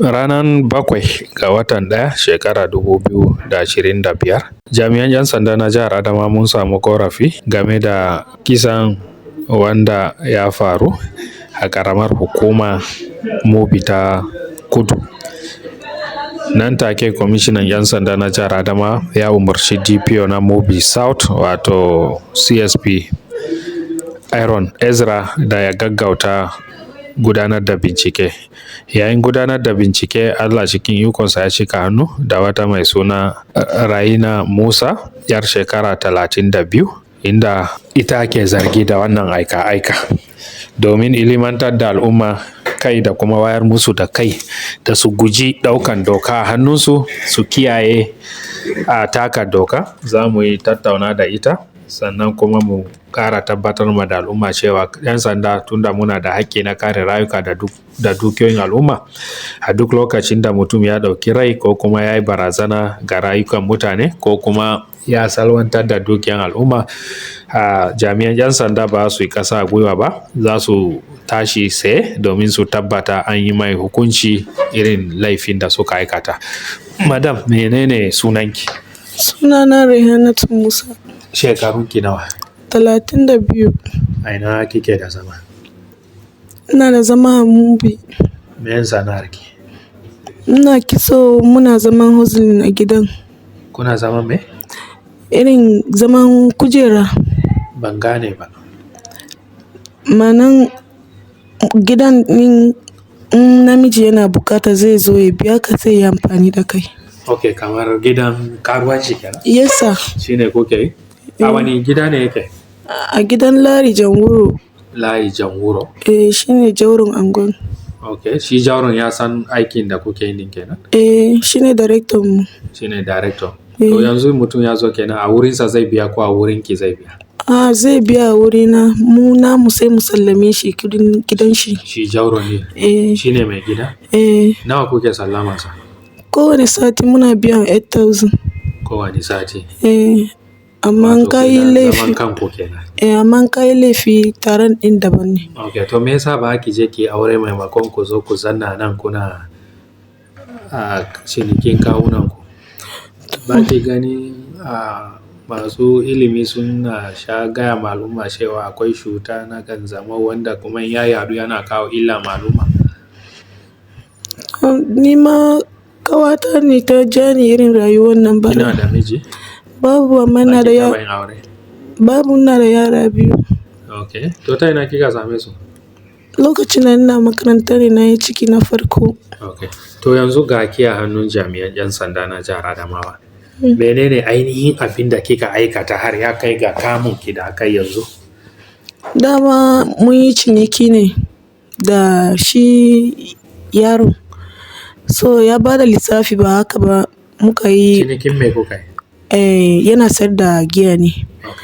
Ranar 7 ga watan 1 shekara 2025, jami'an 'yan sanda na jihar Adamawa mun samu korafi game da kisan wanda ya faru a ƙaramar hukuma Mubi ta Kudu. Nan take kwamishinan 'yan sanda na jihar Adamawa ya umarci DPO na Mubi South wato CSP Aaron Ezra da ya gaggauta gudanar da bincike. Yayin gudanar da bincike, Allah cikin ikonsa ya cika hannu da wata mai suna Raina Musa, 'yar shekara 32, inda ita ke zargi da wannan aika-aika. Domin ilimantar da al'umma kai da kuma wayar musu da kai da su guji ɗaukan doka a hannunsu, su kiyaye a taka doka, za mu yi tattauna da ita, sannan kuma mu ƙara tabbatar ma da al'umma cewa 'yan sanda tunda muna da haƙƙi na kare rayuka da dukiyoyin al'umma, a duk lokacin da mutum ya ɗauki rai ko kuma ya yi barazana ga rayukan mutane ko kuma ya salwantar da dukiyan al'umma, jami'an 'yan sanda ba su yi ƙasa a gwiwa ba, za su tashi tsaye domin su tabbata an yi mai hukunci irin laifin da suka aikata. Madam, menene sunanki? Sunana Rehanatu Musa. Shekarunki nawa? 32. A ina kike da zama? Ina da zama a Mubi. Me sana'arki? Ina kitso, muna zaman hustling a gidan. Kuna zaman me? Irin zaman kujera. Ban gane ba. Manan gidan in namiji yana bukata zai zo ya biya ka sai ya amfani da kai. Ok, kamar gidan karuwanci kenan? Yes sir. Shine kuke yi? A wani gida ne yake? A gidan Lari Janwuro. Layi Janwuro? Shine jaurin angon. Ok, shi jaurin ya san aikin da kuke yi kenan? Shine director mu. Shine director. To yanzu mutum ya zo kenan, a wurinsa zai biya ko a wurinki zai biya? Zai biya a wurina, mu namu sai mu sallame shi gidan shi. Shi jauro ne? Shine mai gida? Nawa kuke sallamansa? Kowane sati muna biyan 8,000. Kowane sati? Amma ka yi laifi. Zaman kanku kenan? Amma ka yi laifi taron ɗin daban ne. Ok, to me yasa ba ki je ki aure maimakon ku zo ku zanna nan kuna cinikin kawunanku? Ba ki gani masu ilimi suna gaya ma al'umma cewa akwai cuta na kanjamau wanda kuma ya yadu yana kawo illa ma al'umma? Ni ma kawata ne ta jani irin rayuwar nan ba. Kina da miji? Babu, amma ina da yara. Babu, ina da yara 2. Ok, to ta ina kika same su? Lokacin da ina makaranta ne na yi ciki na farko. Ok, to yanzu ga ki a hannun jami'an 'yan sanda na jihar Adamawa. Menene ainihin abin da kika aikata har ya kai ga kamun ki da aka yanzu? Dama mun yi ciniki ne da shi yaro. So ya bada lissafi ba haka ba, muka yi. Cinikin me kuka yi? Yana sayar da giya ne. Ok.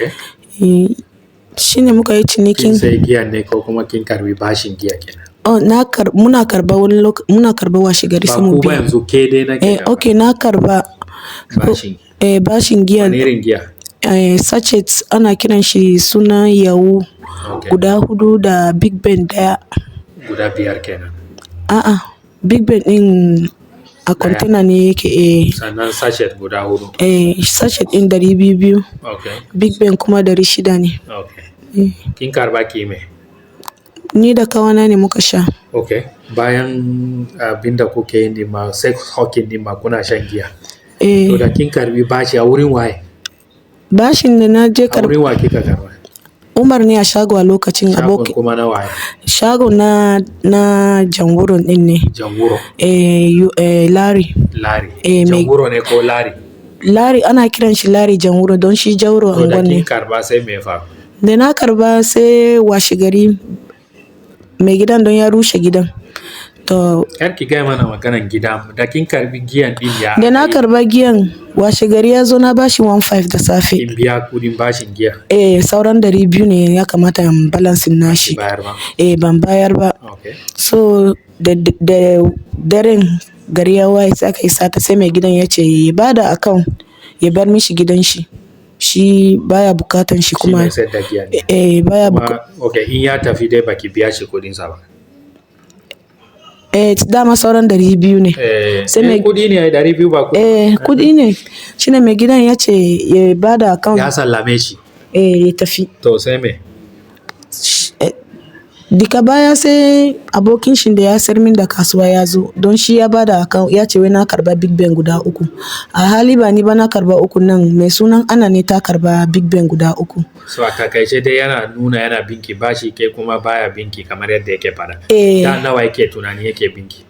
Shi ne muka yi cinikin. Kin sai giya ne ko kuma kin karbi bashin giya kenan? Muna karba muna karba washe gari sai mu biya. Ba ku ba yanzu ke dai na ke karba? Ok, na karba. Bashin? Bashin giya. Wani irin giya? Sachet ana kiran shi suna yawu. Guda 4 da Big Ben 1. Guda 5 kenan? Big Ben ɗin a container ne yake. Sannan sachet guda 4? Sachet ɗin 200. Ok. Big Ben kuma 600 ne. Ok. Kin karba kime? Ni da kawana ne muka sha. Ok. Bayan abinda kuke yi ne ma sex hawking ne ma kuna shan giya? To da kin karbi bashi a wurin waye? Bashin da na je karba. A wurin wa kika karba? Umar ne a shago a lokacin aboki. Shagon kuma na waye? Shago na Janwuro ɗin ne. Janwuro? Lari. Lari. Janwuro ne ko Lari? Lari, ana kiran shi Lari Janwuro don shi jauro angon ne. To da kin karba sai me faru? Da na karba sai washe gari mai gidan don ya rushe gidan. To kar ki gaya mana maganan gida, da kin karbi giyan din ya? Da na karba giyan washe gari ya zo na bashi 15 da safe. Kin biya kudin bashin giya? Sauran 200 ne ya kamata in balansin nashi. Bayar ba? Ban bayar ba. Okay. So da daren gari ya waye sai aka yi sata, sai mai gidan ya ce ya bada account ya bar mishi gidan shi. Shi baya bukatan shi kuma. Shi mai sayar da giya ne? Baya bukatan. Okay, in ya tafi dai baki biya shi kudin sa ba? dama sauran 200 ne. Sai mai kudi ne 200 ba kudi. Kudi ne. Shine mai gidan ya ce ya bada account. Ya sallame shi. Ya tafi. To sai me? Dika baya sai abokin shi da ya sayar min da kasuwa ya zo don shi ya bada account ya ce wai na karba Big Ben guda 3. A hali ba ni ba na karba 3 nan mai sunan Ana ne ta karba Big Ben guda 3. So a takaice dai yana nuna yana binki bashi kai kuma baya binki kamar yadda yake fada. Da nawa yake tunani yake binki?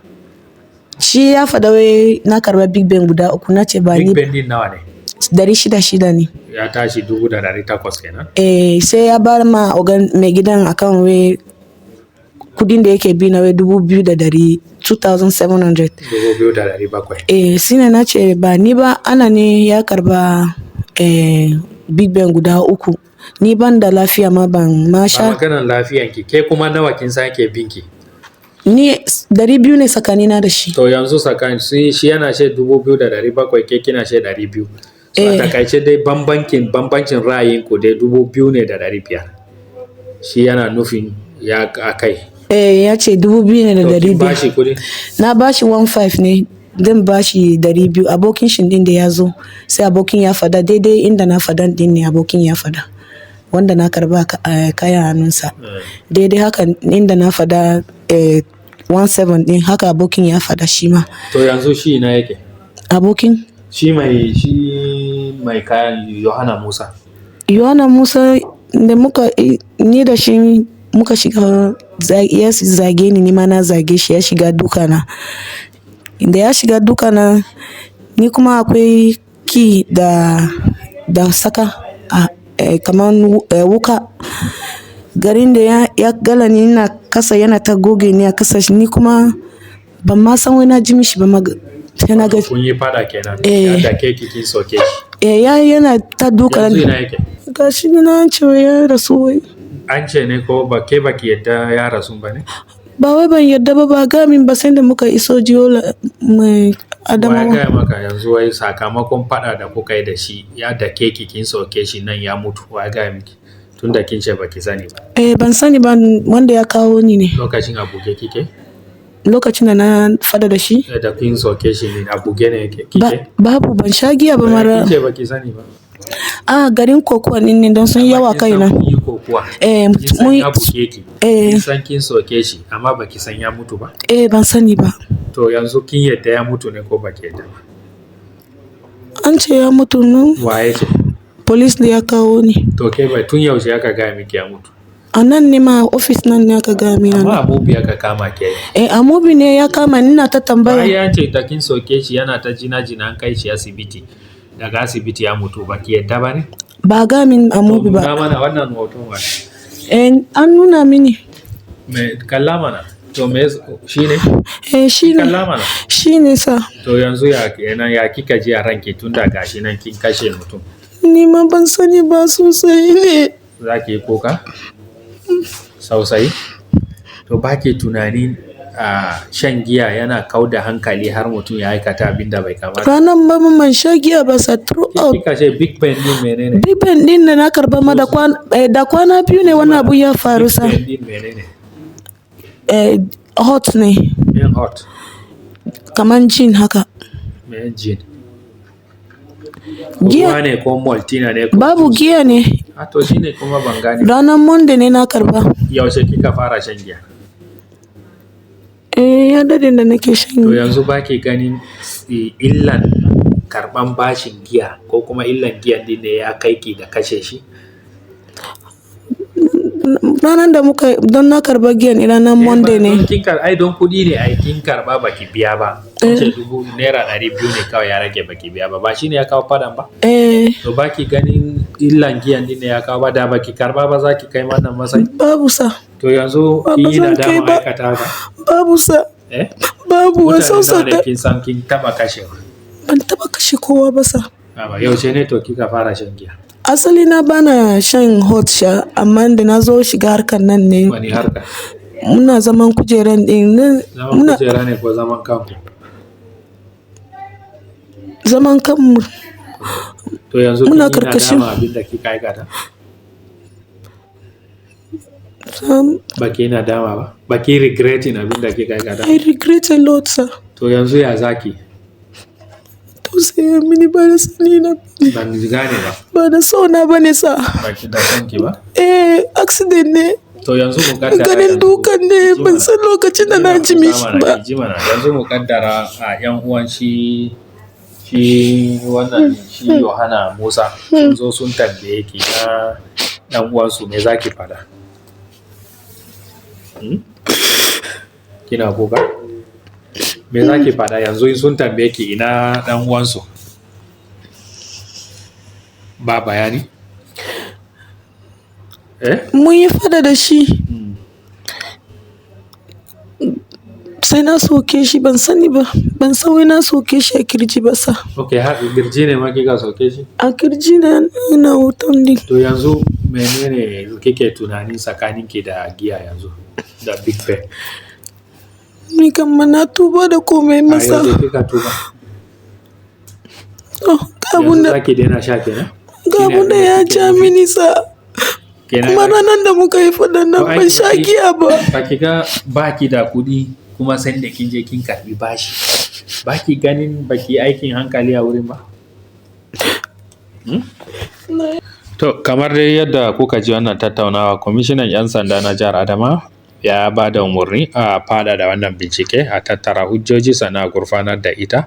Shi ya fada wai na karba Big Ben guda 3 na ce ba ni. Big Ben din nawa ne? 600 ne. Ya tashi 1800 kenan. Sai ya bar ma ogan mai gidan akan wai kudin da yake bi na wai 2,700. 2,700. Sine na ce ba ni ba Ana ne ya karba Big Ben guda 3. Ni ban da lafiya ma ban ma sha. Ba maganar lafiyanki ke kuma nawa kin sake binki? Ni 200 ne tsakanina da shi. To yanzu tsakanin shi yana ce 2,700 ke kina ce 200. So a takaice dai bambancin ra'ayinku dai 2,500. Shi yana nufin ya kai. Ya ce 2,500. Bashi kudi? Na bashi 1,500 ne. Zan bashi 200. Abokin shi din da ya zo sai abokin ya fada daidai inda na fada din ne abokin ya fada. Wanda na karba kaya hannunsa. Daidai haka inda na fada 1,700 din haka abokin ya fada shi ma. To yanzu shi na yake? Abokin? Shi mai kayan Yohana Musa. Yohana Musa da ni da shi muka shiga ya zage ni ma na zage shi, ya shiga dukana. Da ya shiga dukana ni kuma akwai ki da saka kamar wuka. Garin da ya gala ni na kasa yana ta goge ni a kasa shi, ni kuma ban ma san wai na ji mishi ba sai na ga. Kun yi fada kenan. Ya dake kin soke shi. Yana ta duka. Yanzu ina yake? Gashi na ce ya rasu wai. An ce ne ko baki yadda ya rasu ba ne? Ba wai ban yadda ba ga min ba sai da muka iso Jiyola mai Adamawa. Wa ya gaya maka yanzu wai sakamakon fada da kuka yi da shi ya dake kin soke shi nan ya mutu, wa ya gaya miki? Tunda kin ce baki sani ba. Ban sani ba, wanda ya kawo ni ne. Lokacin a buge kike? Lokacin da na fada da shi? Da kin soke shi ne a buge ne kike? Babu, ban sha giya ba mara. Kin ce baki sani ba. Garin kokuwa ne don sun yawa kaina. Kin san yi kokuwa. Kin san ya buge ki. Kin san kin soke shi amma baki san ya mutu ba. Ban sani ba. To yanzu kin yadda ya mutu ne ko baki yadda ba? An ce ya mutu nan. Waye ce? Police da ya kawo ni. To ke bai tun yaushe aka gaya miki ya mutu? A nan ne ma office nan ne aka gaya mini. Amma Amobi aka kama ke yi. Amobi ne ya kama ni na ta tambaya. Bayan ce da kin soke shi yana ta jina an kai shi asibiti. Daga asibiti ya mutu baki yadda ba ne? Ba ga min Amobi ba. Nuna mana wannan hoton wa. An nuna mini. Me kalla mana. To me shi ne? Shi ne. Kalla mana. Shi ne sa. To yanzu ya kika ji a ranki tun da gashi nan kin kashe mutum? Ni ma ban sani ba sosai ne. Za ki yi kuka? Sosai? To ba ki tunanin shan giya yana kauda hankali har mutum ya aikata abin da bai kamata? Ranar ba man sha giya ba sa throughout. Kika ce Big Ben din menene? Big Ben din da na karba ma da kwana biyu ne wannan abu ya faru sa. Big Ben din menene? Hot ne. Yin hot? Kaman gin haka. Me gin? Giya ne ko Maltina ne? Babu giya ne. To shi ne kuma ban gane. Ranar Monday ne na karba. Yaushe kika fara shan giya? Ya dade da nake shan giya. To yanzu ba ki ganin illan karban bashin giya ko kuma illan giyan din ne ya kai ki da kashe shi? Ranar da don na karba giyan ranar Monday ne. Don kudi ne kin karba baki biya ba. Ce naira 200 ne kawai ya rage baki biya ba. Ba shi ne ya kawo fadan ba? To baki ganin illan giyan din ne ya kawo ba, da baki karba ba za ki kai wannan matsayi? Babu sa. To yanzu kin yi nadama aikata haka? Babu sa. Babu wasu sa. Mutane da kin san kin taba kashewa? Ban taba kashe kowa ba sa. Yaushe ne to kika fara shan giya? Asali na bana shan hot sha, amma da na zo shiga harkar nan ne. Wani harka? Muna zaman kujeran din. Zaman kujera ne ko zaman kanku? Zaman kanmu. To yanzu muna kin yi karkashin nadama abin da kika aikata? Baki nadama ba? Baki regretting abin da kika aikata? I regret a lot, sir. To yanzu ya zaki? To sai mini ba da sani na. Ban gane ba. Ba da so na bane, sir. Baki da sonki ba? Accident ne. To yanzu mu kaddara ganin dukan ne ban san lokacin da na ji mishi ba. Yanzu mu kaddara a yan uwan shi wannan shi Yohana Musa sun zo sun tambaye ki na dan uwansu me zaki fada? Kina kuka? Me zaki fada yanzu in sun tambaye ki ina dan uwansu? Ba bayani? Mun yi fada da shi. Sai na soke shi ban sani ba. Ban san wai na soke shi a kirji ba sa. Ok, har kirji ne ma kika soke shi? A kirji na hoton din. To yanzu menene kike tunani tsakaninki da giya yanzu? Da Big Bear? Ni kamar na tuba da komai masa. A yanzu kika tuba? Yanzu zaki daina sha kenan? Ga abun da ya ja mini sa. Kuma ranar da muka yi faɗan nan ban sha giya ba. Baki da kuɗi kuma sai da kin je kin karbi bashi. Baki ganin baki aikin hankali a wurin ba? To kamar dai yadda kuka ji wannan tattaunawa, kwamishinan 'yan sanda na jihar Adamawa ya ba da umarni a fada da wannan bincike a tattara hujjoji sannan a gurfanar da ita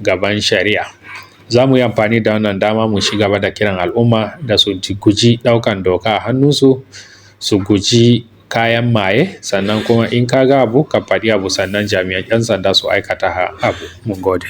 gaban shari'a. Za mu yi amfani da wannan dama mu ci gaba da kiran al'umma da su guji ɗaukan doka a hannunsu, su guji kayan maye, sannan kuma in ka ga abu ka faɗi abu sannan jami'an 'yan sanda su aikata abu. Mun gode.